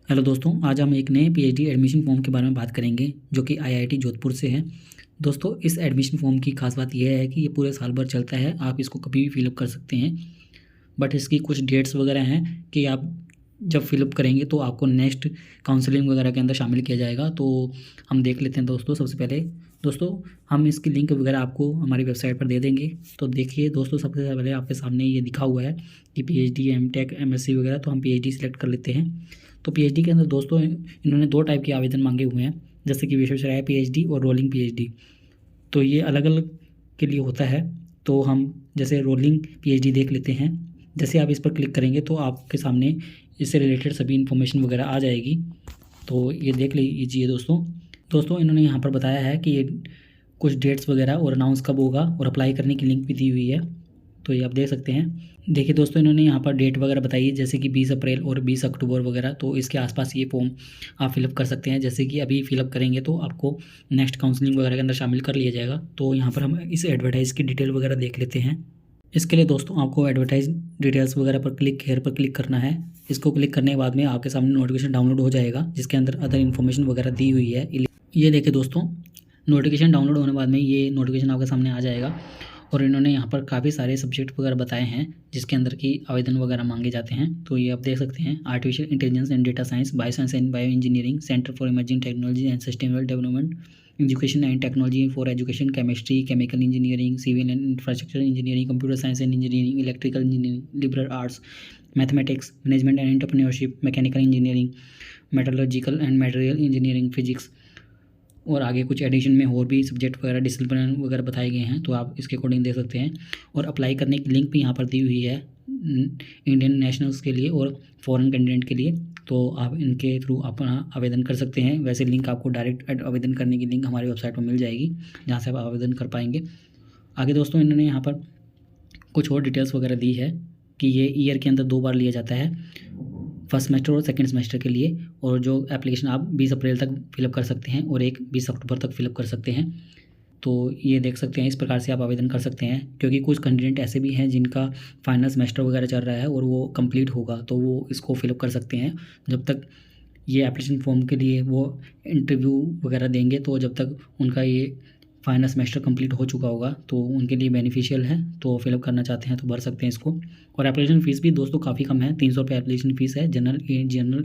Hello दोस्तों, आज हम एक नए पीएचडी एडमिशन फॉर्म के बारे में बात करेंगे जो कि आईआईटी जोधपुर से है। दोस्तों, इस एडमिशन फॉर्म की खास बात यह है कि ये पूरे साल भर चलता है। आप इसको कभी भी फिलअप कर सकते हैं, बट इसकी कुछ डेट्स वगैरह हैं कि आप जब फिलअप करेंगे तो आपको नेक्स्ट काउंसलिंग वगैरह के अंदर शामिल किया जाएगा। तो हम देख लेते हैं दोस्तों। सबसे पहले दोस्तों, हम इसकी लिंक वगैरह आपको हमारी वेबसाइट पर दे देंगे। तो देखिए दोस्तों, सबसे पहले आपके सामने ये लिखा हुआ है कि पीएचडी, एमटेक, एमएससी वगैरह। तो हम पीएचडी सेलेक्ट कर लेते हैं। तो पीएचडी के अंदर दोस्तों इन्होंने दो टाइप के आवेदन मांगे हुए हैं, जैसे कि विश्वेश्वरैया पीएचडी और रोलिंग पीएचडी। तो ये अलग अलग के लिए होता है। तो हम जैसे रोलिंग पीएचडी देख लेते हैं। जैसे आप इस पर क्लिक करेंगे तो आपके सामने इससे रिलेटेड सभी इन्फॉर्मेशन वगैरह आ जाएगी। तो ये देख लीजिए दोस्तों इन्होंने यहाँ पर बताया है कि ये कुछ डेट्स वगैरह और अनाउंस कब होगा, और अप्लाई करने की लिंक भी दी हुई है। तो ये आप देख सकते हैं। देखिए दोस्तों, इन्होंने यहाँ पर डेट वगैरह बताई है, जैसे कि 20 अप्रैल और 20 अक्टूबर वगैरह। तो इसके आसपास ये फॉर्म आप फिलअप कर सकते हैं। जैसे कि अभी फिलअप करेंगे तो आपको नेक्स्ट काउंसलिंग वगैरह के अंदर शामिल कर लिया जाएगा। तो यहाँ पर हम इस एडवर्टाइज़ की डिटेल वगैरह देख लेते हैं। इसके लिए दोस्तों आपको एडवर्टाइज डिटेल्स वगैरह पर हेयर पर क्लिक करना है। इसको क्लिक करने के बाद में आपके सामने नोटिफिकेशन डाउनलोड हो जाएगा, जिसके अंदर अदर इन्फॉर्मेशन वगैरह दी हुई है। ये देखिए दोस्तों, नोटिफिकेशन डाउनलोड होने के बाद में ये नोटिफिकेशन आपके सामने आ जाएगा। और इन्होंने यहाँ पर काफ़ी सारे सब्जेक्ट वगैरह बताए हैं जिसके अंदर की आवेदन वगैरह मांगे जाते हैं। तो ये आप देख सकते हैं। Artificial intelligence and data science, bio science and bio engineering, centre for emerging technology and sustainable development, education and technology for education, chemistry, chemical engineering, civil and infrastructure engineering, computer science and engineering, electrical engineering, liberal arts, mathematics, management and entrepreneurship, mechanical engineering, metallurgical and material engineering, physics. और आगे कुछ addition में और भी subject वगैरह discipline वगैरह बताए गए हैं। तो आप इसके अकॉर्डिंग देख सकते हैं। और अप्लाई करने की लिंक भी यहाँ पर दी हुई है इंडियन नेशनल्स के लिए और फॉरेन कैंडिडेट के लिए। तो आप इनके थ्रू अपना आवेदन कर सकते हैं। वैसे लिंक आपको डायरेक्ट आवेदन करने की लिंक हमारी वेबसाइट पर मिल जाएगी, जहाँ से आप आवेदन कर पाएंगे। आगे दोस्तों इन्होंने यहाँ पर कुछ और डिटेल्स वगैरह दी है कि ये ईयर के अंदर 2 बार लिया जाता है, फर्स्ट सेमेस्टर और सेकंड सेमेस्टर के लिए। और जो एप्लीकेशन आप 20 अप्रैल तक फिलअप कर सकते हैं और एक 20 अक्टूबर तक फिलअप कर सकते हैं। तो ये देख सकते हैं, इस प्रकार से आप आवेदन कर सकते हैं। क्योंकि कुछ कैंडिडेट ऐसे भी हैं जिनका फाइनल सेमेस्टर वगैरह चल रहा है और वो कंप्लीट होगा, तो वो इसको फिलअप कर सकते हैं जब तक ये एप्लीकेशन फॉर्म के लिए वो इंटरव्यू वगैरह देंगे। तो जब तक उनका ये फाइनल सेमेस्टर कंप्लीट हो चुका होगा तो उनके लिए बेनिफिशियल है। तो फिलअप करना चाहते हैं तो भर सकते हैं इसको। और एप्लीकेशन फ़ीस भी दोस्तों काफ़ी कम है, 300 रुपये एप्लीकेशन फ़ीस है जनरल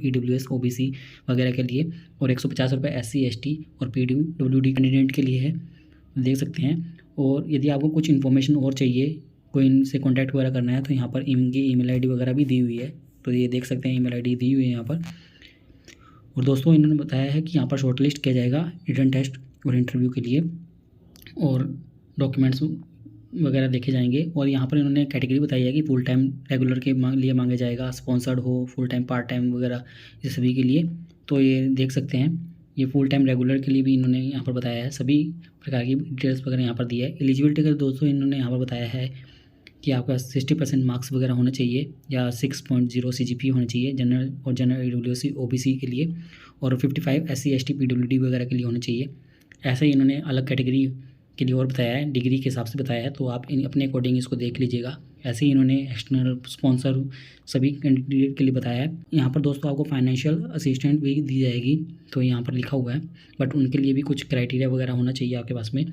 EWS OBC वगैरह के लिए, और 150 रुपये SC ST और PWD कैंडिडेट के लिए है, देख सकते हैं। और यदि आपको कुछ इन्फॉर्मेशन और चाहिए, कोई इनसे कॉन्टैक्ट वगैरह करना है, तो यहाँ पर इनकी email ID वगैरह भी दी हुई है। तो ये देख सकते हैं, email ID दी हुई है यहाँ पर। और दोस्तों इन्होंने बताया है कि यहाँ पर शॉर्टलिस्ट किया जाएगा रिटन टेस्ट और इंटरव्यू के लिए, और डॉक्यूमेंट्स वगैरह देखे जाएंगे। और यहाँ पर इन्होंने कैटेगरी बताई है कि फुल टाइम रेगुलर के लिए मांगे जाएगा, स्पॉन्सर्ड हो, फुल टाइम, पार्ट टाइम वगैरह, ये सभी के लिए। तो ये देख सकते हैं, ये फुल टाइम रेगुलर के लिए भी इन्होंने यहाँ पर बताया है। सभी प्रकार की डिटेल्स वगैरह यहाँ पर दी है। एलिजिबिलिटी का दोस्तों इन्होंने यहाँ पर बताया है कि आपका 60% मार्क्स वगैरह होना चाहिए, या 6.0 CGP होना चाहिए जनरल EWS OBC के लिए, और 55 SC ST PWD वगैरह के लिए होना चाहिए। ऐसे ही इन्होंने अलग कैटेगरी के लिए और बताया है, डिग्री के हिसाब से बताया है। तो आप अपने अकॉर्डिंग इसको देख लीजिएगा। ऐसे ही इन्होंने एक्सटर्नल स्पॉन्सर सभी कैंडिडेट के लिए बताया है। यहाँ पर दोस्तों आपको फाइनेंशियल असिस्टेंट भी दी जाएगी, तो यहाँ पर लिखा हुआ है। बट उनके लिए भी कुछ क्राइटेरिया वगैरह होना चाहिए आपके पास में,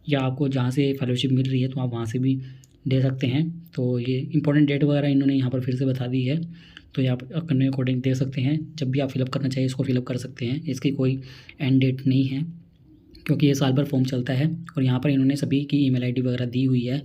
या आपको जहाँ से फेलोशिप मिल रही है तो आप वहाँ से भी दे सकते हैं। तो ये इंपॉर्टेंट डेट वगैरह इन्होंने यहाँ पर फिर से बता दी है। तो ये आप अपने अकॉर्डिंग दे सकते हैं। जब भी आप फिलअप करना चाहिए इसको फिलअप कर सकते हैं। इसकी कोई एंड डेट नहीं है, क्योंकि ये साल भर फॉर्म चलता है। और यहाँ पर इन्होंने सभी की email ID वगैरह दी हुई है।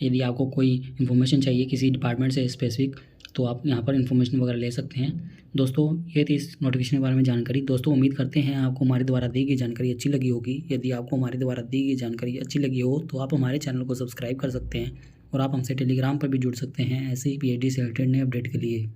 यदि आपको कोई इन्फॉर्मेशन चाहिए किसी डिपार्टमेंट से स्पेसिफिक, तो आप यहाँ पर इन्फॉर्मेशन वगैरह ले सकते हैं। दोस्तों ये थी इस नोटिफिकेशन के बारे में जानकारी। दोस्तों उम्मीद करते हैं आपको हमारे द्वारा दी गई जानकारी अच्छी लगी होगी। यदि आपको हमारे द्वारा दी गई जानकारी अच्छी लगी हो तो आप हमारे चैनल को सब्सक्राइब कर सकते हैं, और आप हमसे टेलीग्राम पर भी जुड़ सकते हैं ऐसे ही PhD से रिलेटेड नए अपडेट के लिए।